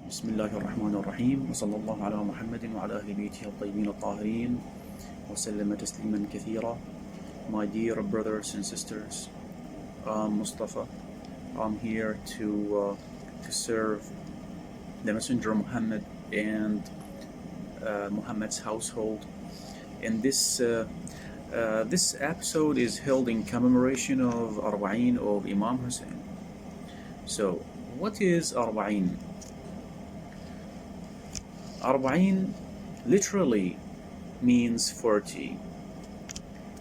بسم الله الرحمن الرحيم وصلى الله على محمد وعلى أهل بيته الطيبين الطاهرين وسلم تسليما كثيرا. My dear brothers and sisters, I'm Mustafa. I'm here to serve the Messenger Muhammad and Muhammad's household. And this episode is held in commemoration of Arbaeen of Imam Husain. So, what is Arbaeen? Arbaeen literally means 40.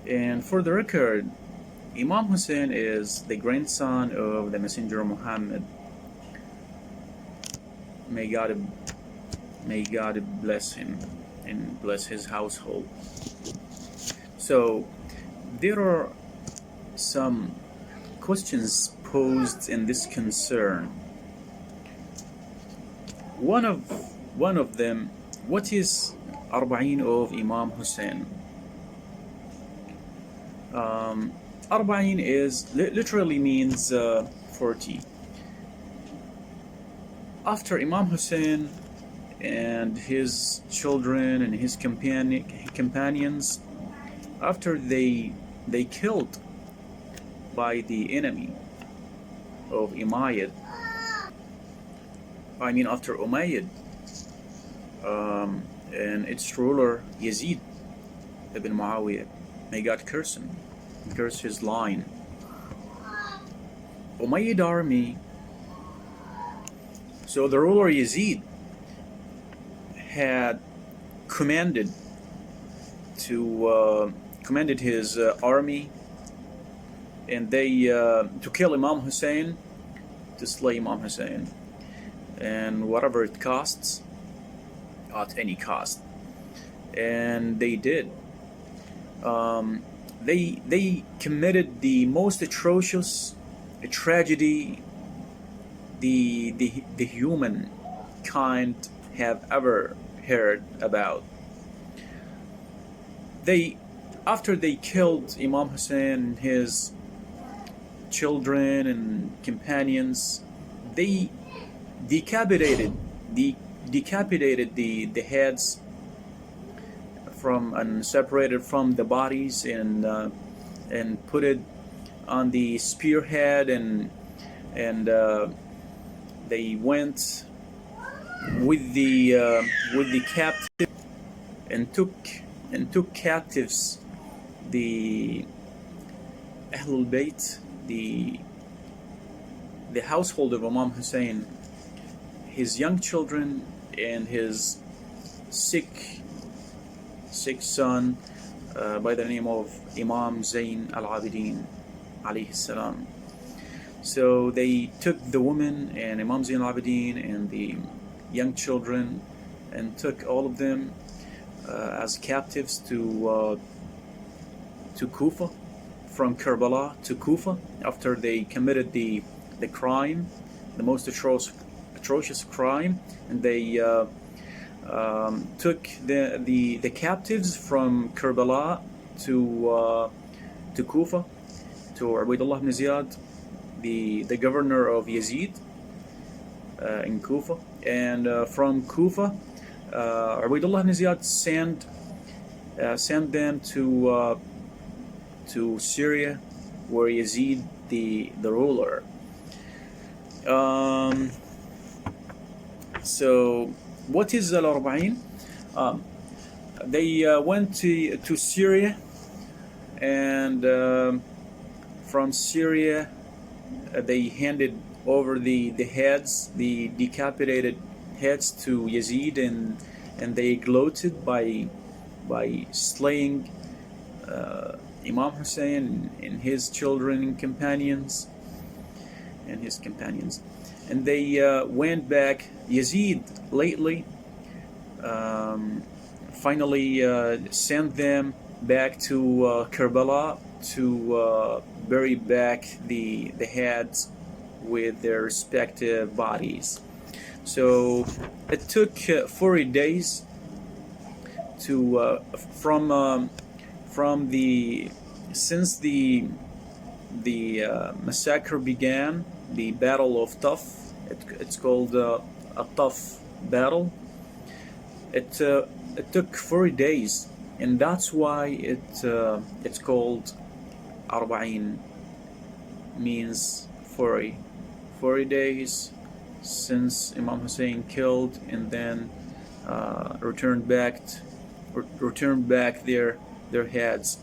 And for the record, Imam Husain is the grandson of the Messenger Muhammad. May God bless him and bless his household. So there are some questions posed in this concern. One of them, what is Arbaeen of Imam Husain? Arbaeen is literally means 40. After Imam Husain and his children and his companions, after they killed by the enemy of Umayyad, after Umayyad and its ruler Yazid ibn Muawiyah, may God curse him, curse his line. Umayyad army, so the ruler Yazid had commanded his army, and they to kill Imam Husain, to slay Imam Husain, and whatever it costs, at any cost. And they did. They committed the most atrocious tragedy the humankind have ever heard about. After they killed Imam Husain and his children and companions, they decapitated the heads and separated from the bodies, and put it on the spearhead, and they went with the captive and took captives the Ahlul Bayt, the household of Imam Husain, his young children and his sick son by the name of Imam Zain al-Abidin alayhi salam. So they took the women and Imam Zain al-Abidin and the young children and took all of them as captives to Kufa, from Karbala to Kufa, after they committed the crime, the most atrocious crime. And they took the captives from Karbala to Kufa, to Ubaydullah ibn Ziyad, the governor of Yazid in Kufa. And from Kufa, Ubaydullah ibn Ziyad sent them to Syria, where Yazid the ruler. So what is Al-Arbaeen? They went to Syria, and from Syria they handed over the heads, the decapitated heads, to Yazid, and they gloated by slaying Imam Husain and his children and companions, and they went back. Yazid lately finally sent them back to Karbala to bury back the heads with their respective bodies. So it took 40 days to since the massacre began, the Battle of Tuf. It's called a tough battle. It took 40 days, and that's why it's called Arbaeen, means 40 days since Imam Husain killed, and then returned back their heads.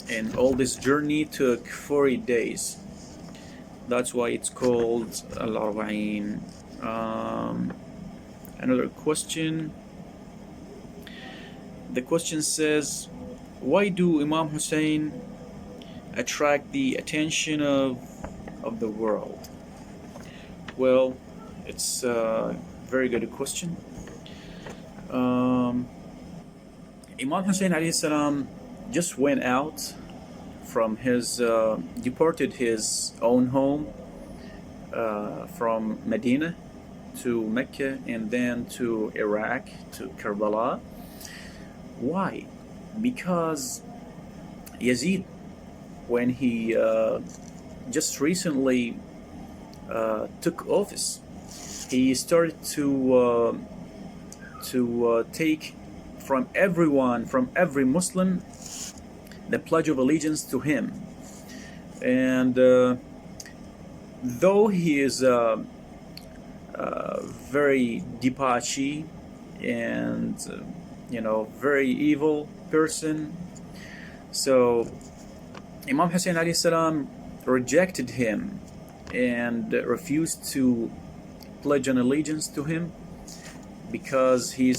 And all this journey took 40 days. That's why it's called Al-Arbaeen. Another question. The question says, why do Imam Husain attract the attention of the world? Well, it's a very good question. Imam Husain alayhi salam just went out from departed his own home from Medina to Mecca, and then to Iraq, to Karbala. Why? Because Yazid, when he just recently took office, he started to take from everyone, from every Muslim, the pledge of allegiance to him. And though he is a very debauchee and very evil person, so Imam Husain alayhi salam rejected him and refused to pledge an allegiance to him, because he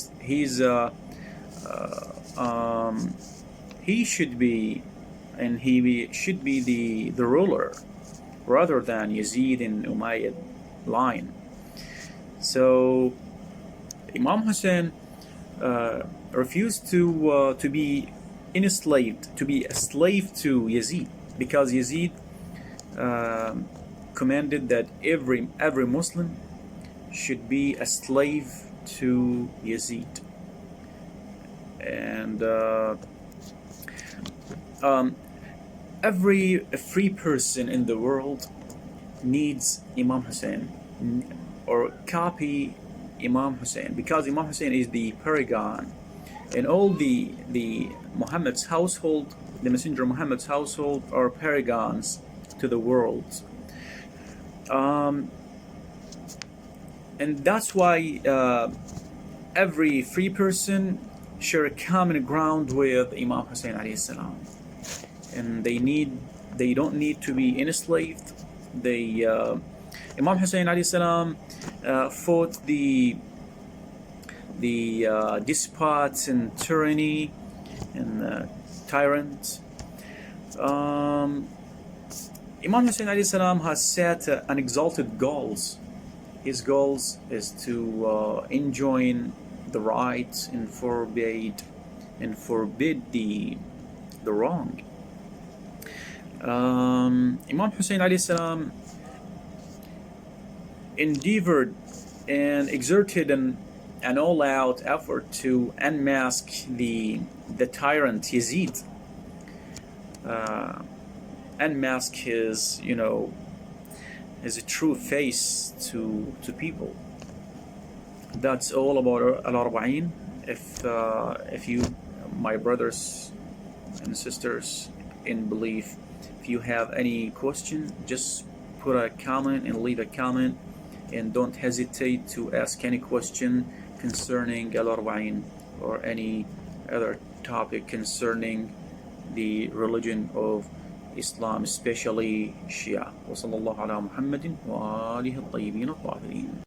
should be, and he should be the ruler rather than Yazid and Umayyad line. So Imam Husain refused to be enslaved, to be a slave to Yazid, because Yazid commanded that every Muslim should be a slave to Yazid. And every free person in the world needs Imam Husain, or copy Imam Husain, because Imam Husain is the paragon, and all the Muhammad's household, the Messenger Muhammad's household, are paragons to the world. And that's why every free person share a common ground with Imam Husain alayhi salam, and they don't need to be enslaved. Imam Husain alayhi salam fought the despots and tyranny and tyrants. Imam Husain alayhi salam has set unexalted goals. His goals is to enjoin the right and forbid the wrong. Imam Husain alayhi salam endeavored and exerted an all-out effort to unmask the tyrant Yazid, unmask his true face to people. That's all about Al-Arbaeen. If you, my brothers and sisters in belief, if you have any question, just put a comment and leave a comment, and don't hesitate to ask any question concerning Al-Arbaeen or any other topic concerning the religion of Islam, especially Shia. وصلى الله على محمد وآله الطيبين الطاهرين.